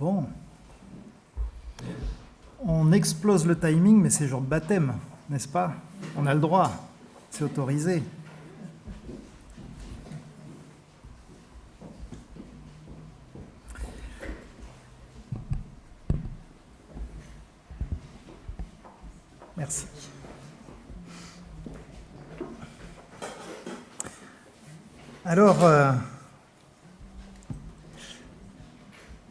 Bon. On explose le timing, mais c'est jour de baptême, n'est-ce pas? On a le droit, c'est autorisé. Merci. Alors,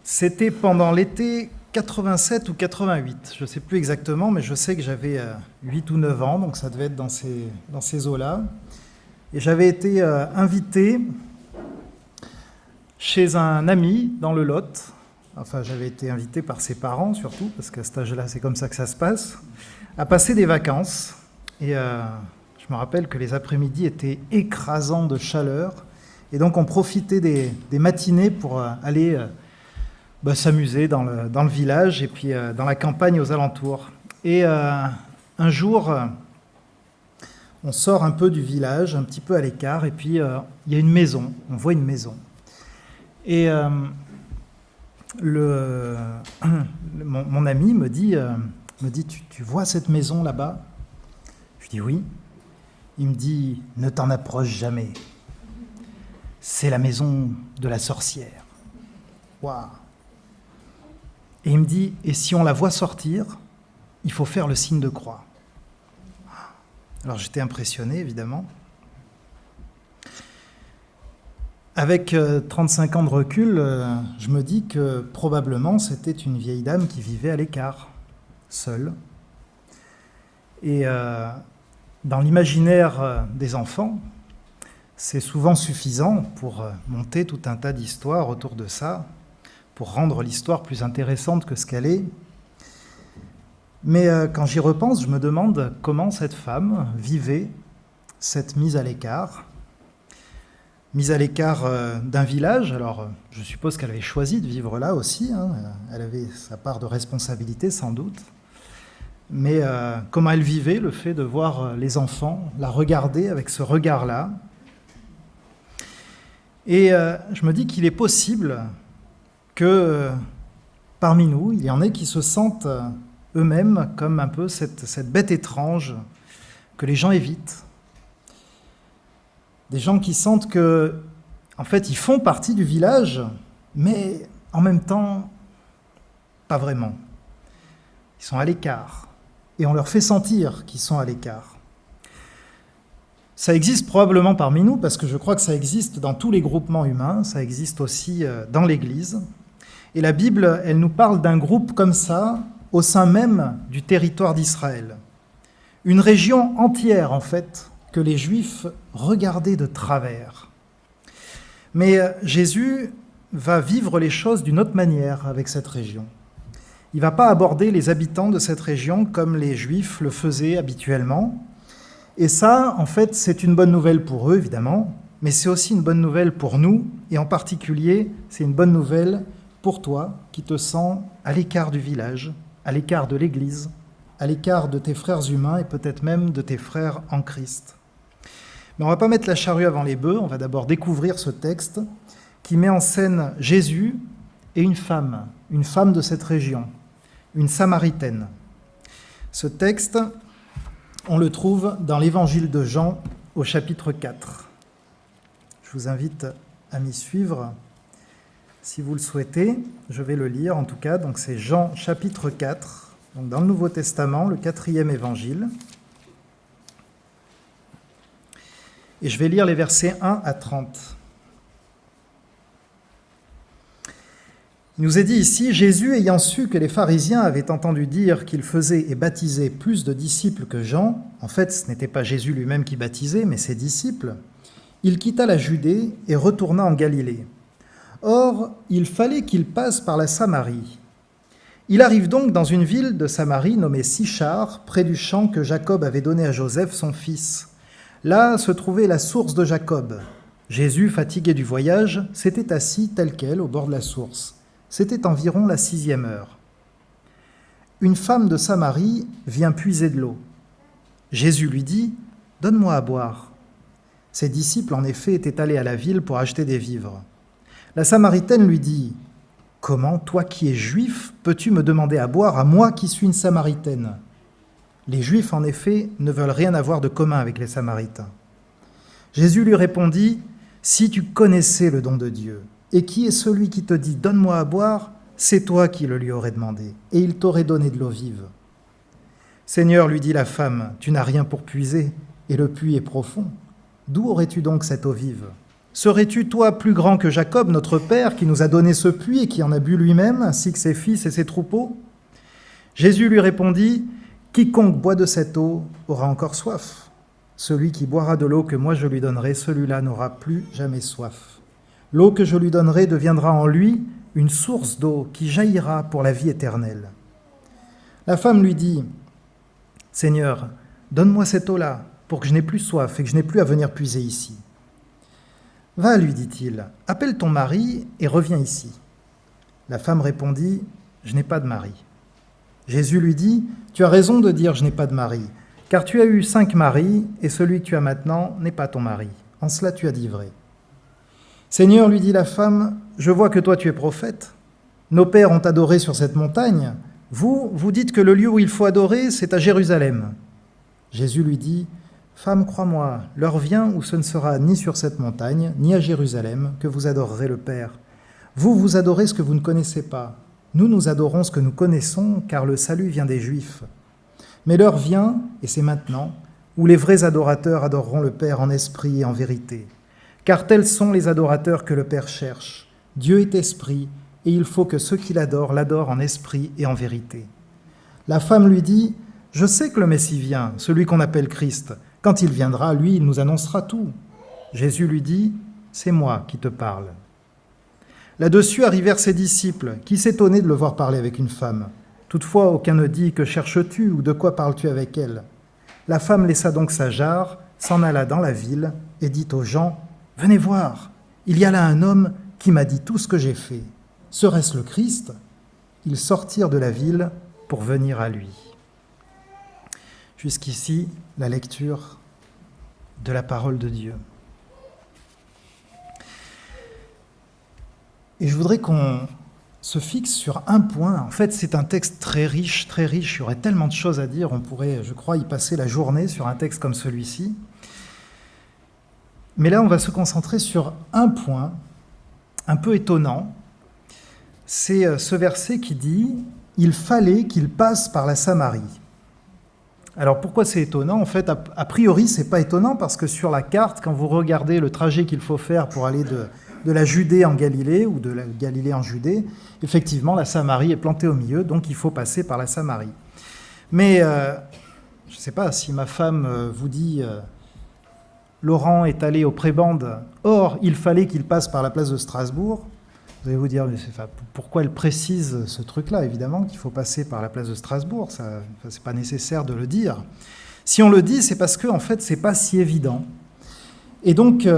c'était pendant l'été 87 ou 88, je ne sais plus exactement, mais je sais que j'avais 8 ou 9 ans, donc ça devait être dans ces eaux-là. Et j'avais été invité chez un ami dans le Lot. Enfin, j'avais été invité par ses parents surtout, parce qu'à cet âge-là, c'est comme ça que ça se passe, à passer des vacances. Et je me rappelle que les après-midi étaient écrasants de chaleur. Et donc, on profitait des matinées pour aller s'amuser dans le village et puis dans la campagne aux alentours. Et un jour, on sort un peu du village, un petit peu à l'écart, et puis il y a une maison. On voit une maison. Et mon ami me dit tu vois cette maison là-bas? Je dis oui. Il me dit, ne t'en approche jamais. C'est la maison de la sorcière. Waouh! Et il me dit, et si on la voit sortir, il faut faire le signe de croix. Alors j'étais impressionné, évidemment. Avec 35 ans de recul, je me dis que probablement c'était une vieille dame qui vivait à l'écart, seule. Et dans l'imaginaire des enfants, c'est souvent suffisant pour monter tout un tas d'histoires autour de ça, pour rendre l'histoire plus intéressante que ce qu'elle est. Mais quand j'y repense, je me demande comment cette femme vivait cette mise à l'écart d'un village. Alors, je suppose qu'elle avait choisi de vivre là aussi, hein. Elle avait sa part de responsabilité sans doute. Mais comment elle vivait le fait de voir les enfants la regarder avec ce regard-là. Et je me dis qu'il est possible que parmi nous, il y en ait qui se sentent eux-mêmes comme un peu cette bête étrange que les gens évitent. Des gens qui sentent que, en fait, ils font partie du village, mais en même temps, pas vraiment. Ils sont à l'écart. Et on leur fait sentir qu'ils sont à l'écart. Ça existe probablement parmi nous, parce que je crois que ça existe dans tous les groupements humains, ça existe aussi dans l'Église. Et la Bible, elle nous parle d'un groupe comme ça, au sein même du territoire d'Israël. Une région entière, en fait, que les Juifs regardaient de travers. Mais Jésus va vivre les choses d'une autre manière avec cette région. Il ne va pas aborder les habitants de cette région comme les Juifs le faisaient habituellement. Et ça, en fait, c'est une bonne nouvelle pour eux, évidemment, mais c'est aussi une bonne nouvelle pour nous, et en particulier, c'est une bonne nouvelle pour toi qui te sens à l'écart du village, à l'écart de l'Église, à l'écart de tes frères humains et peut-être même de tes frères en Christ. Mais on ne va pas mettre la charrue avant les bœufs, on va d'abord découvrir ce texte qui met en scène Jésus et une femme de cette région, une Samaritaine. Ce texte, on le trouve dans l'Évangile de Jean au chapitre 4. Je vous invite à m'y suivre si vous le souhaitez. Je vais le lire en tout cas. Donc c'est Jean chapitre 4, donc dans le Nouveau Testament, le 4e évangile. Et je vais lire les versets 1 à 30. Il nous est dit ici, Jésus, ayant su que les pharisiens avaient entendu dire qu'il faisait et baptisait plus de disciples que Jean, en fait ce n'était pas Jésus lui-même qui baptisait, mais ses disciples, il quitta la Judée et retourna en Galilée. Or, il fallait qu'il passe par la Samarie. Il arrive donc dans une ville de Samarie nommée Sichar, près du champ que Jacob avait donné à Joseph, son fils. Là se trouvait la source de Jacob. Jésus, fatigué du voyage, s'était assis tel quel au bord de la source. C'était environ la 6e heure. Une femme de Samarie vient puiser de l'eau. Jésus lui dit « Donne-moi à boire ». Ses disciples, en effet, étaient allés à la ville pour acheter des vivres. La Samaritaine lui dit Comment, toi qui es juif, peux-tu me demander à boire à moi qui suis une Samaritaine ? Les Juifs, en effet, ne veulent rien avoir de commun avec les Samaritains. Jésus lui répondit, « Si tu connaissais le don de Dieu, et qui est celui qui te dit « Donne-moi à boire », c'est toi qui le lui aurais demandé, et il t'aurait donné de l'eau vive. » « Seigneur, lui dit la femme, tu n'as rien pour puiser, et le puits est profond. D'où aurais-tu donc cette eau vive ? Serais-tu, toi, plus grand que Jacob, notre père, qui nous a donné ce puits et qui en a bu lui-même, ainsi que ses fils et ses troupeaux ? Jésus lui répondit, « Quiconque boit de cette eau aura encore soif. Celui qui boira de l'eau que moi je lui donnerai, celui-là n'aura plus jamais soif. L'eau que je lui donnerai deviendra en lui une source d'eau qui jaillira pour la vie éternelle. » La femme lui dit, « Seigneur, donne-moi cette eau-là, pour que je n'ai plus soif et que je n'ai plus à venir puiser ici. » « Va, lui dit-il, appelle ton mari et reviens ici. » La femme répondit, « Je n'ai pas de mari. » Jésus lui dit, « Tu as raison de dire « je n'ai pas de mari », car tu as eu 5 maris, et celui que tu as maintenant n'est pas ton mari. En cela tu as dit vrai. »« Seigneur, lui dit la femme, je vois que toi tu es prophète. Nos pères ont adoré sur cette montagne. Vous dites que le lieu où il faut adorer, c'est à Jérusalem. » Jésus lui dit, « Femme, crois-moi, l'heure vient où ce ne sera ni sur cette montagne, ni à Jérusalem, que vous adorerez le Père. Vous adorez ce que vous ne connaissez pas. Nous adorons ce que nous connaissons, car le salut vient des Juifs. Mais l'heure vient, et c'est maintenant, où les vrais adorateurs adoreront le Père en esprit et en vérité. Car tels sont les adorateurs que le Père cherche. Dieu est esprit, et il faut que ceux qui l'adorent en esprit et en vérité. » La femme lui dit, « Je sais que le Messie vient, celui qu'on appelle Christ. Quand il viendra, lui, il nous annoncera tout. » Jésus lui dit, « C'est moi qui te parle. » Là-dessus arrivèrent ses disciples, qui s'étonnaient de le voir parler avec une femme. Toutefois, aucun ne dit « Que cherches-tu » ou « De quoi parles-tu avec elle ?» La femme laissa donc sa jarre, s'en alla dans la ville et dit aux gens, « Venez voir, il y a là un homme qui m'a dit tout ce que j'ai fait. Serait-ce le Christ ?» Ils sortirent de la ville pour venir à lui. Jusqu'ici, la lecture de la parole de Dieu. Et je voudrais qu'on se fixe sur un point. En fait, c'est un texte très riche, très riche. Il y aurait tellement de choses à dire. On pourrait, je crois, y passer la journée sur un texte comme celui-ci. Mais là, on va se concentrer sur un point un peu étonnant. C'est ce verset qui dit « Il fallait qu'il passe par la Samarie ». Alors pourquoi c'est étonnant ? En fait, a priori, c'est pas étonnant parce que sur la carte, quand vous regardez le trajet qu'il faut faire pour aller de la Judée en Galilée ou de la Galilée en Judée, effectivement, la Samarie est plantée au milieu, donc il faut passer par la Samarie. Mais je ne sais pas si ma femme vous dit Laurent est allé au prébande, or il fallait qu'il passe par la place de Strasbourg. Vous allez vous dire, mais pourquoi elle précise ce truc-là ? Évidemment qu'il faut passer par la place de Strasbourg, c'est pas nécessaire de le dire. Si on le dit, c'est parce que en fait, c'est pas si évident. Et donc,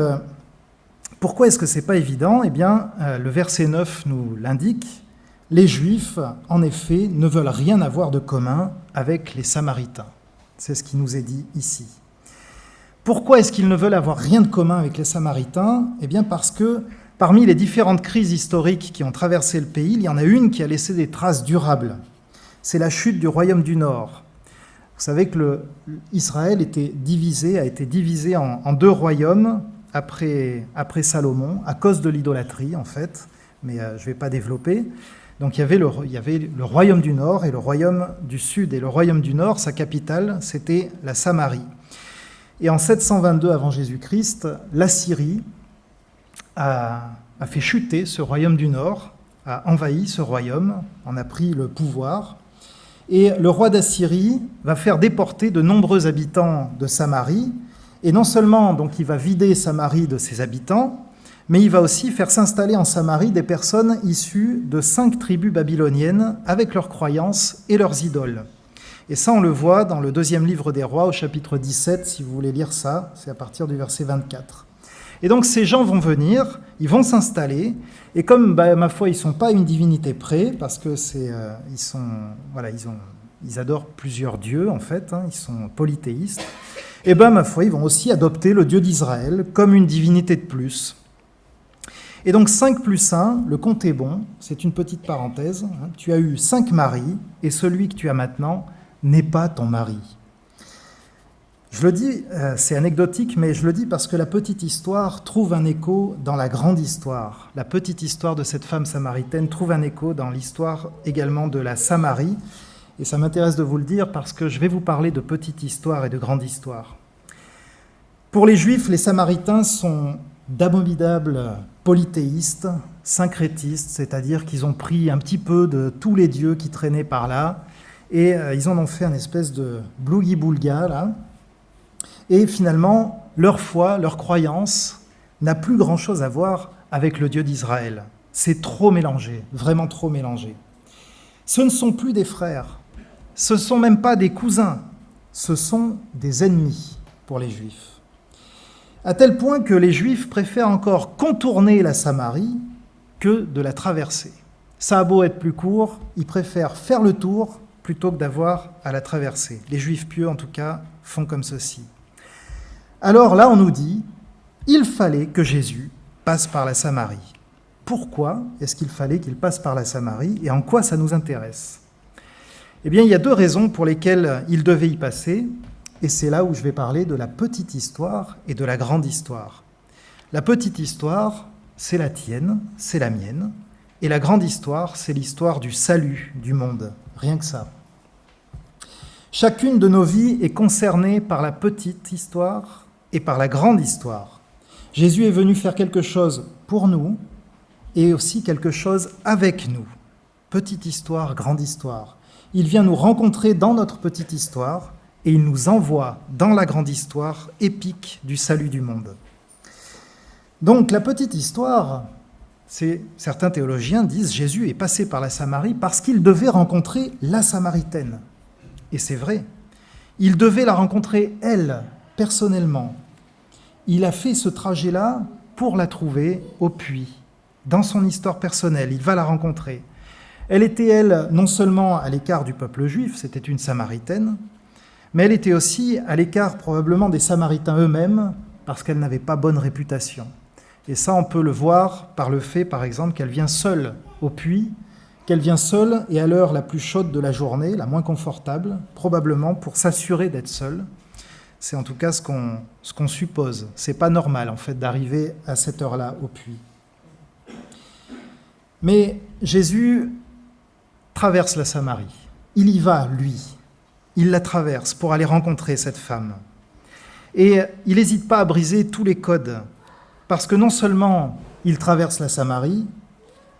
pourquoi est-ce que c'est pas évident ? Eh bien, le verset 9 nous l'indique. Les Juifs, en effet, ne veulent rien avoir de commun avec les Samaritains. C'est ce qui nous est dit ici. Pourquoi est-ce qu'ils ne veulent avoir rien de commun avec les Samaritains ? Eh bien, parce que parmi les différentes crises historiques qui ont traversé le pays, il y en a une qui a laissé des traces durables. C'est la chute du royaume du Nord. Vous savez que Israël a été divisé en 2 royaumes après Salomon, à cause de l'idolâtrie en fait, mais je ne vais pas développer. Donc il y avait le royaume du Nord et le royaume du Sud. Et le royaume du Nord, sa capitale, c'était la Samarie. Et en 722 avant Jésus-Christ, l'Assyrie a fait chuter ce royaume du Nord, a envahi ce royaume, en a pris le pouvoir. Et le roi d'Assyrie va faire déporter de nombreux habitants de Samarie. Et non seulement donc, il va vider Samarie de ses habitants, mais il va aussi faire s'installer en Samarie des personnes issues de 5 tribus babyloniennes avec leurs croyances et leurs idoles. Et ça, on le voit dans le 2e livre des Rois, au chapitre 17, si vous voulez lire ça, c'est à partir du verset 24. Et donc ces gens vont venir, ils vont s'installer, et comme, ma foi, ils ne sont pas une divinité près, parce que ils adorent plusieurs dieux, en fait, ils sont polythéistes, et ma foi, ils vont aussi adopter le Dieu d'Israël comme une divinité de plus. Et donc 5 plus 1, le compte est bon, c'est une petite parenthèse. Tu as eu 5 maris, et celui que tu as maintenant n'est pas ton mari. Je le dis, c'est anecdotique, mais je le dis parce que la petite histoire trouve un écho dans la grande histoire. La petite histoire de cette femme samaritaine trouve un écho dans l'histoire également de la Samarie. Et ça m'intéresse de vous le dire parce que je vais vous parler de petite histoire et de grande histoire. Pour les Juifs, les Samaritains sont d'abominables polythéistes, syncrétistes, c'est-à-dire qu'ils ont pris un petit peu de tous les dieux qui traînaient par là, et ils en ont fait une espèce de blougi-boulga, là. Et finalement, leur foi, leur croyance n'a plus grand-chose à voir avec le Dieu d'Israël. C'est trop mélangé, vraiment trop mélangé. Ce ne sont plus des frères, ce ne sont même pas des cousins, ce sont des ennemis pour les Juifs. À tel point que les Juifs préfèrent encore contourner la Samarie que de la traverser. Ça a beau être plus court, ils préfèrent faire le tour plutôt que d'avoir à la traverser. Les Juifs pieux, en tout cas, font comme ceci. Alors là, on nous dit, il fallait que Jésus passe par la Samarie. Pourquoi est-ce qu'il fallait qu'il passe par la Samarie et en quoi ça nous intéresse ? Eh bien, il y a 2 raisons pour lesquelles il devait y passer, et c'est là où je vais parler de la petite histoire et de la grande histoire. La petite histoire, c'est la tienne, c'est la mienne, et la grande histoire, c'est l'histoire du salut du monde, rien que ça. Chacune de nos vies est concernée par la petite histoire et par la grande histoire. Jésus est venu faire quelque chose pour nous et aussi quelque chose avec nous. Petite histoire, grande histoire. Il vient nous rencontrer dans notre petite histoire et il nous envoie dans la grande histoire épique du salut du monde. Donc la petite histoire, certains théologiens disent Jésus est passé par la Samarie parce qu'il devait rencontrer la Samaritaine. Et c'est vrai, il devait la rencontrer, elle, personnellement. Il a fait ce trajet-là pour la trouver au puits, dans son histoire personnelle. Il va la rencontrer. Elle était, elle, non seulement à l'écart du peuple juif, c'était une Samaritaine, mais elle était aussi à l'écart probablement des Samaritains eux-mêmes, parce qu'elle n'avait pas bonne réputation. Et ça, on peut le voir par le fait, par exemple, qu'elle vient seule au puits, qu'elle vient seule et à l'heure la plus chaude de la journée, la moins confortable, probablement pour s'assurer d'être seule. C'est en tout cas ce qu'on suppose. C'est pas normal, en fait, d'arriver à cette heure-là au puits. Mais Jésus traverse la Samarie. Il y va, lui. Il la traverse pour aller rencontrer cette femme. Et il n'hésite pas à briser tous les codes, parce que non seulement il traverse la Samarie,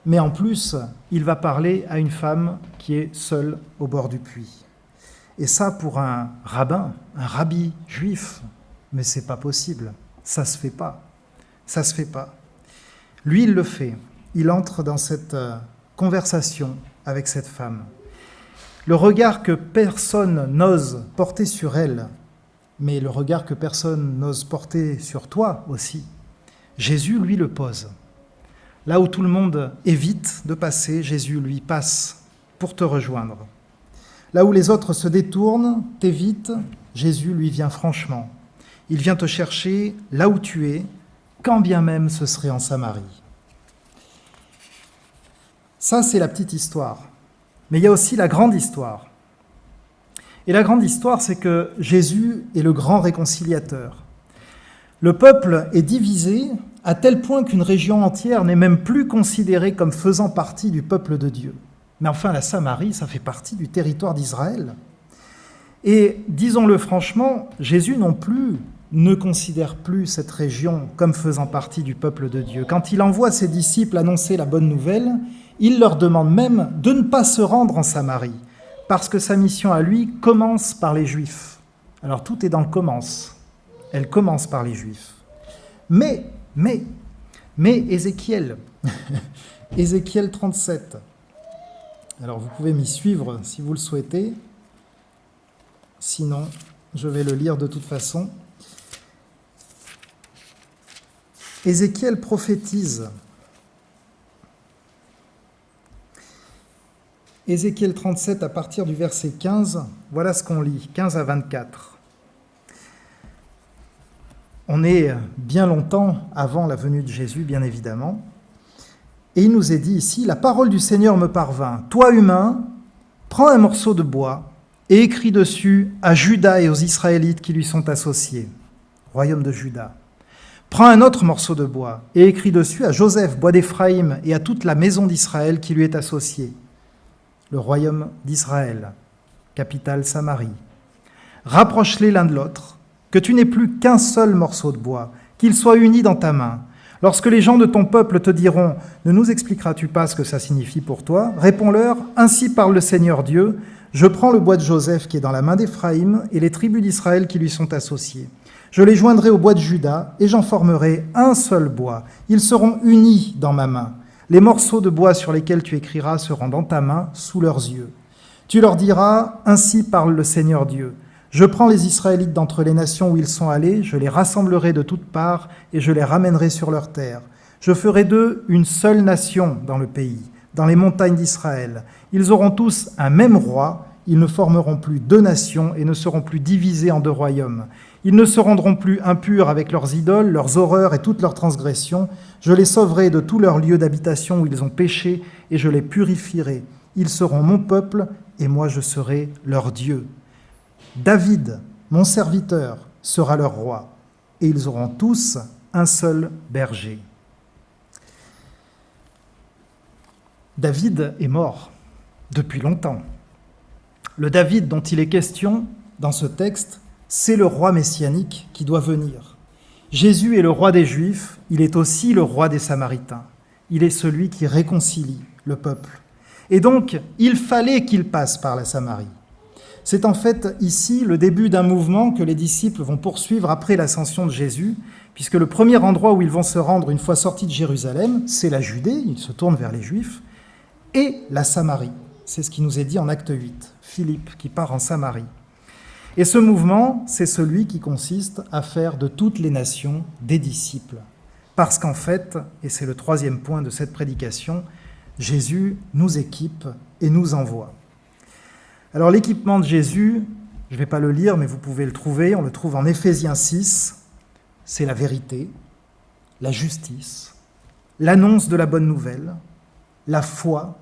mais en plus, il va parler à une femme qui est seule au bord du puits. Et ça, pour un rabbin, un rabbi juif, mais c'est pas possible, ça se fait pas. Ça se fait pas. Lui, il le fait. Il entre dans cette conversation avec cette femme. Le regard que personne n'ose porter sur elle, mais le regard que personne n'ose porter sur toi aussi, Jésus, lui, le pose. Là où tout le monde évite de passer, Jésus, lui, passe pour te rejoindre. Là où les autres se détournent, t'évitent, Jésus, lui, vient franchement. Il vient te chercher là où tu es, quand bien même ce serait en Samarie. Ça, c'est la petite histoire. Mais il y a aussi la grande histoire. Et la grande histoire, c'est que Jésus est le grand réconciliateur. Le peuple est divisé à tel point qu'une région entière n'est même plus considérée comme faisant partie du peuple de Dieu. Mais enfin, la Samarie, ça fait partie du territoire d'Israël. Et disons-le franchement, Jésus non plus ne considère plus cette région comme faisant partie du peuple de Dieu. Quand il envoie ses disciples annoncer la bonne nouvelle, il leur demande même de ne pas se rendre en Samarie, parce que sa mission à lui commence par les Juifs. Alors tout est dans le commence. Elle commence par les Juifs. Mais Ézéchiel, Ézéchiel 37. Alors vous pouvez m'y suivre si vous le souhaitez. Sinon, je vais le lire de toute façon. Ézéchiel prophétise. Ézéchiel 37, à partir du verset 15, voilà ce qu'on lit, 15 à 24. On est bien longtemps avant la venue de Jésus, bien évidemment. Et il nous est dit ici, la parole du Seigneur me parvint. Toi, humain, prends un morceau de bois et écris dessus à Juda et aux Israélites qui lui sont associés, royaume de Juda. Prends un autre morceau de bois et écris dessus à Joseph, bois d'Éphraïm, et à toute la maison d'Israël qui lui est associée, le royaume d'Israël, capitale Samarie. Rapproche-les l'un de l'autre, que tu n'aies plus qu'un seul morceau de bois, qu'il soit uni dans ta main. Lorsque les gens de ton peuple te diront « Ne nous expliqueras-tu pas ce que ça signifie pour toi ?» Réponds-leur « Ainsi parle le Seigneur Dieu, je prends le bois de Joseph qui est dans la main d'Éphraïm et les tribus d'Israël qui lui sont associées. Je les joindrai au bois de Juda et j'en formerai un seul bois. Ils seront unis dans ma main. Les morceaux de bois sur lesquels tu écriras seront dans ta main, sous leurs yeux. Tu leur diras « Ainsi parle le Seigneur Dieu. Je prends les Israélites d'entre les nations où ils sont allés, je les rassemblerai de toutes parts et je les ramènerai sur leur terre. Je ferai d'eux une seule nation dans le pays, dans les montagnes d'Israël. Ils auront tous un même roi, ils ne formeront plus deux nations et ne seront plus divisés en deux royaumes. Ils ne se rendront plus impurs avec leurs idoles, leurs horreurs et toutes leurs transgressions. Je les sauverai de tous leurs lieux d'habitation où ils ont péché et je les purifierai. Ils seront mon peuple et moi je serai leur Dieu. David, mon serviteur, sera leur roi, et ils auront tous un seul berger. » David est mort depuis longtemps. Le David dont il est question dans ce texte, c'est le roi messianique qui doit venir. Jésus est le roi des Juifs, il est aussi le roi des Samaritains. Il est celui qui réconcilie le peuple. Et donc, il fallait qu'il passe par la Samarie. C'est en fait ici le début d'un mouvement que les disciples vont poursuivre après l'ascension de Jésus, puisque le premier endroit où ils vont se rendre une fois sortis de Jérusalem, c'est la Judée, ils se tournent vers les Juifs, et la Samarie. C'est ce qui nous est dit en Acte 8, Philippe qui part en Samarie. Et ce mouvement, c'est celui qui consiste à faire de toutes les nations des disciples. Parce qu'en fait, et c'est le troisième point de cette prédication, Jésus nous équipe et nous envoie. Alors l'équipement de Jésus, je ne vais pas le lire, mais vous pouvez le trouver, on le trouve en Éphésiens 6, c'est la vérité, la justice, l'annonce de la bonne nouvelle, la foi,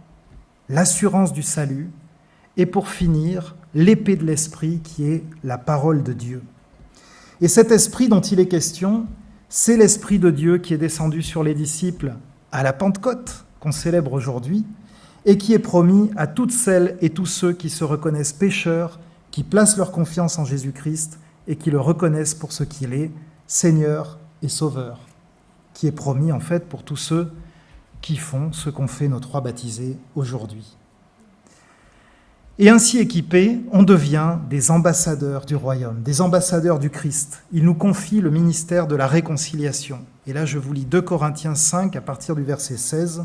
l'assurance du salut, et pour finir, l'épée de l'Esprit qui est la parole de Dieu. Et cet Esprit dont il est question, c'est l'Esprit de Dieu qui est descendu sur les disciples à la Pentecôte, qu'on célèbre aujourd'hui, et qui est promis à toutes celles et tous ceux qui se reconnaissent pécheurs, qui placent leur confiance en Jésus-Christ et qui le reconnaissent pour ce qu'il est, Seigneur et Sauveur, qui est promis en fait pour tous ceux qui font ce qu'ont fait nos trois baptisés aujourd'hui. Et ainsi équipés, on devient des ambassadeurs du royaume, des ambassadeurs du Christ. Il nous confie le ministère de la réconciliation. Et là, je vous lis 2 Corinthiens 5 à partir du verset 16.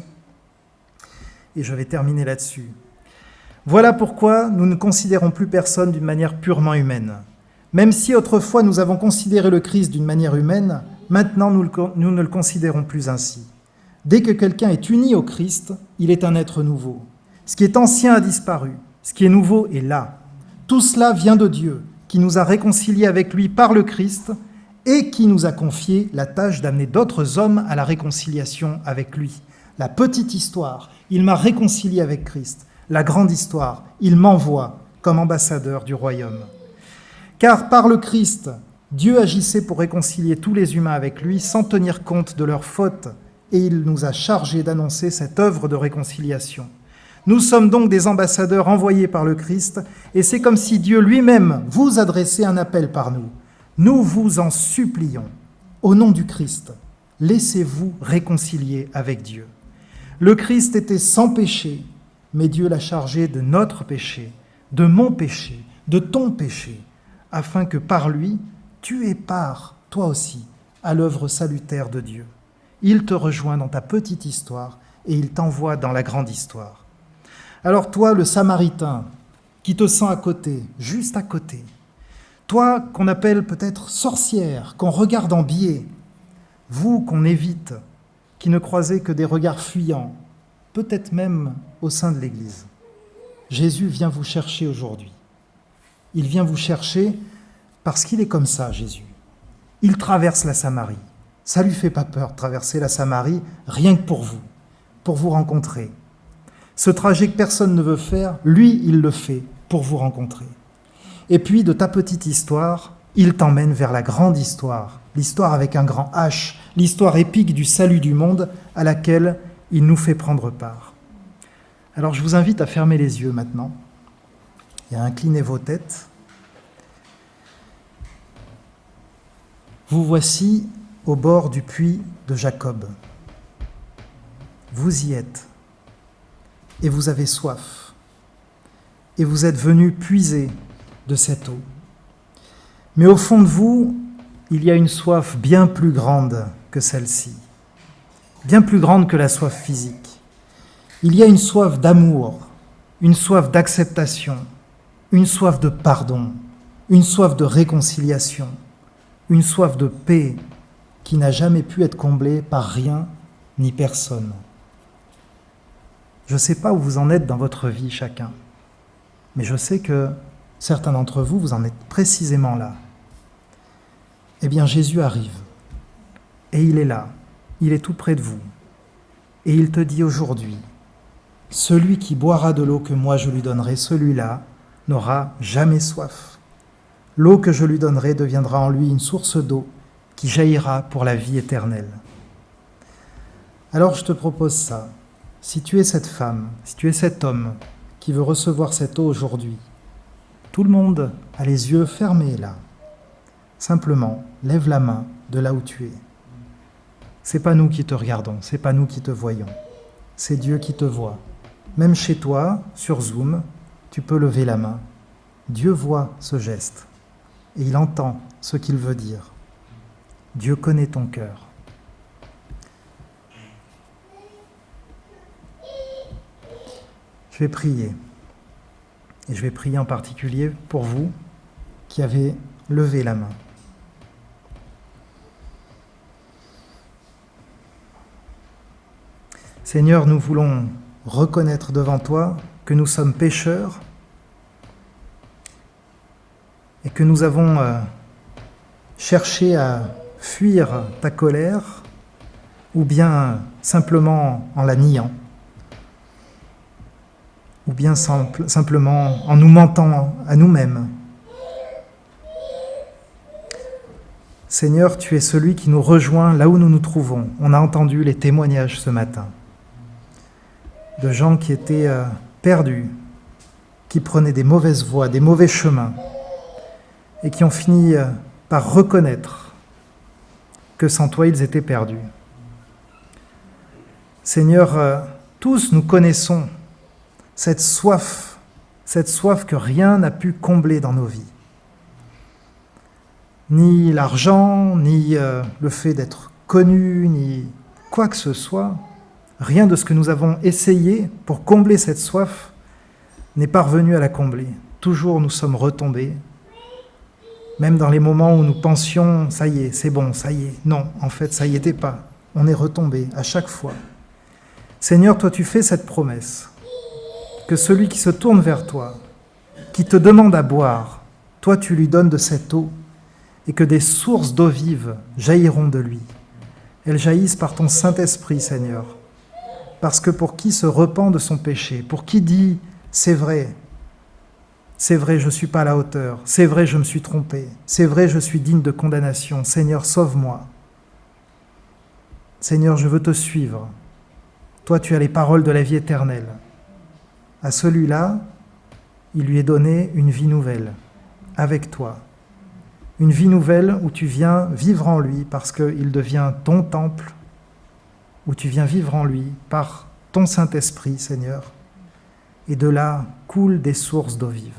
Et je vais terminer là-dessus. Voilà pourquoi nous ne considérons plus personne d'une manière purement humaine. Même si autrefois nous avons considéré le Christ d'une manière humaine, maintenant nous ne le considérons plus ainsi. Dès que quelqu'un est uni au Christ, il est un être nouveau. Ce qui est ancien a disparu, ce qui est nouveau est là. Tout cela vient de Dieu, qui nous a réconciliés avec lui par le Christ et qui nous a confié la tâche d'amener d'autres hommes à la réconciliation avec lui. La petite histoire, il m'a réconcilié avec Christ. La grande histoire, il m'envoie comme ambassadeur du royaume. Car par le Christ, Dieu agissait pour réconcilier tous les humains avec lui sans tenir compte de leurs fautes, et il nous a chargés d'annoncer cette œuvre de réconciliation. Nous sommes donc des ambassadeurs envoyés par le Christ, et c'est comme si Dieu lui-même vous adressait un appel par nous. Nous vous en supplions, au nom du Christ, laissez-vous réconcilier avec Dieu. Le Christ était sans péché, mais Dieu l'a chargé de notre péché, de mon péché, de ton péché, afin que par lui, tu aies part, toi aussi, à l'œuvre salutaire de Dieu. Il te rejoint dans ta petite histoire et il t'envoie dans la grande histoire. Alors toi, le Samaritain, qui te sens à côté, juste à côté, toi qu'on appelle peut-être sorcière, qu'on regarde en biais, vous qu'on évite, qui ne croisez que des regards fuyants, peut-être même au sein de l'Église. Jésus vient vous chercher aujourd'hui. Il vient vous chercher parce qu'il est comme ça, Jésus. Il traverse la Samarie. Ça ne lui fait pas peur de traverser la Samarie, rien que pour vous. pour vous rencontrer. Ce trajet que personne ne veut faire, lui, il le fait pour vous rencontrer. Et puis, de ta petite histoire, il t'emmène vers la grande histoire, l'histoire avec un grand H, l'histoire épique du salut du monde à laquelle il nous fait prendre part. Alors, je vous invite à fermer les yeux maintenant et à incliner vos têtes. Vous voici au bord du puits de Jacob. Vous y êtes et vous avez soif et vous êtes venus puiser de cette eau. Mais au fond de vous, il y a une soif bien plus grande que celle-ci, bien plus grande que la soif physique. Il y a une soif d'amour, une soif d'acceptation, une soif de pardon, une soif de réconciliation, une soif de paix qui n'a jamais pu être comblée par rien ni personne. Je ne sais pas où vous en êtes dans votre vie chacun, mais je sais que certains d'entre vous, vous en êtes précisément là. Eh bien, Jésus arrive, et il est là, il est tout près de vous, et il te dit aujourd'hui, « Celui qui boira de l'eau que moi je lui donnerai, celui-là n'aura jamais soif. L'eau que je lui donnerai deviendra en lui une source d'eau qui jaillira pour la vie éternelle. » Alors je te propose ça. Si tu es cette femme, si tu es cet homme qui veut recevoir cette eau aujourd'hui, tout le monde a les yeux fermés là. Simplement, lève la main de là où tu es. C'est pas nous qui te regardons, c'est pas nous qui te voyons. C'est Dieu qui te voit. Même chez toi, sur Zoom, tu peux lever la main. Dieu voit ce geste et il entend ce qu'il veut dire. Dieu connaît ton cœur. Je vais prier. Et je vais prier en particulier pour vous qui avez levé la main. Seigneur, nous voulons reconnaître devant toi que nous sommes pécheurs et que nous avons cherché à fuir ta colère ou bien simplement en la niant, ou bien simplement en nous mentant à nous-mêmes. Seigneur, tu es celui qui nous rejoint là où nous nous trouvons. On a entendu les témoignages ce matin de gens qui étaient perdus, qui prenaient des mauvaises voies, des mauvais chemins, et qui ont fini par reconnaître que sans toi, ils étaient perdus. Seigneur, tous nous connaissons cette soif que rien n'a pu combler dans nos vies. Ni l'argent, ni le fait d'être connu, ni quoi que ce soit, rien de ce que nous avons essayé pour combler cette soif n'est parvenu à la combler. Toujours nous sommes retombés, même dans les moments où nous pensions « ça y est, c'est bon, ça y est ». Non, en fait, ça y était pas. On est retombé à chaque fois. Seigneur, toi tu fais cette promesse, que celui qui se tourne vers toi, qui te demande à boire, toi tu lui donnes de cette eau, et que des sources d'eau vive jailliront de lui. Elles jaillissent par ton Saint-Esprit, Seigneur, parce que pour qui se repent de son péché, pour qui dit « c'est vrai, je ne suis pas à la hauteur, c'est vrai, je me suis trompé, c'est vrai, je suis digne de condamnation, Seigneur, sauve-moi. Seigneur, je veux te suivre. Toi, tu as les paroles de la vie éternelle. » À celui-là, il lui est donné une vie nouvelle, avec toi. Une vie nouvelle où tu viens vivre en lui parce qu'il devient ton temple, où tu viens vivre en lui par ton Saint-Esprit, Seigneur. Et de là coulent des sources d'eau vive.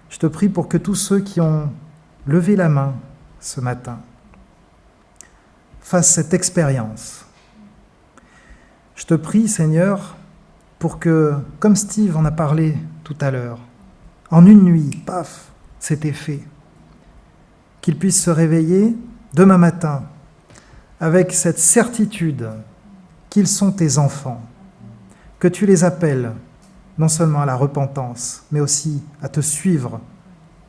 Je te prie pour que tous ceux qui ont levé la main ce matin fassent cette expérience. Je te prie, Seigneur, pour que, comme Steve en a parlé tout à l'heure, en une nuit, paf, c'était fait. Qu'il puisse se réveiller demain matin avec cette certitude qu'ils sont tes enfants, que tu les appelles non seulement à la repentance, mais aussi à te suivre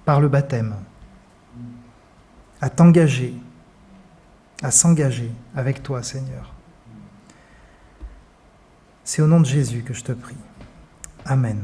par le baptême, à t'engager, à s'engager avec toi, Seigneur. C'est au nom de Jésus que je te prie. Amen.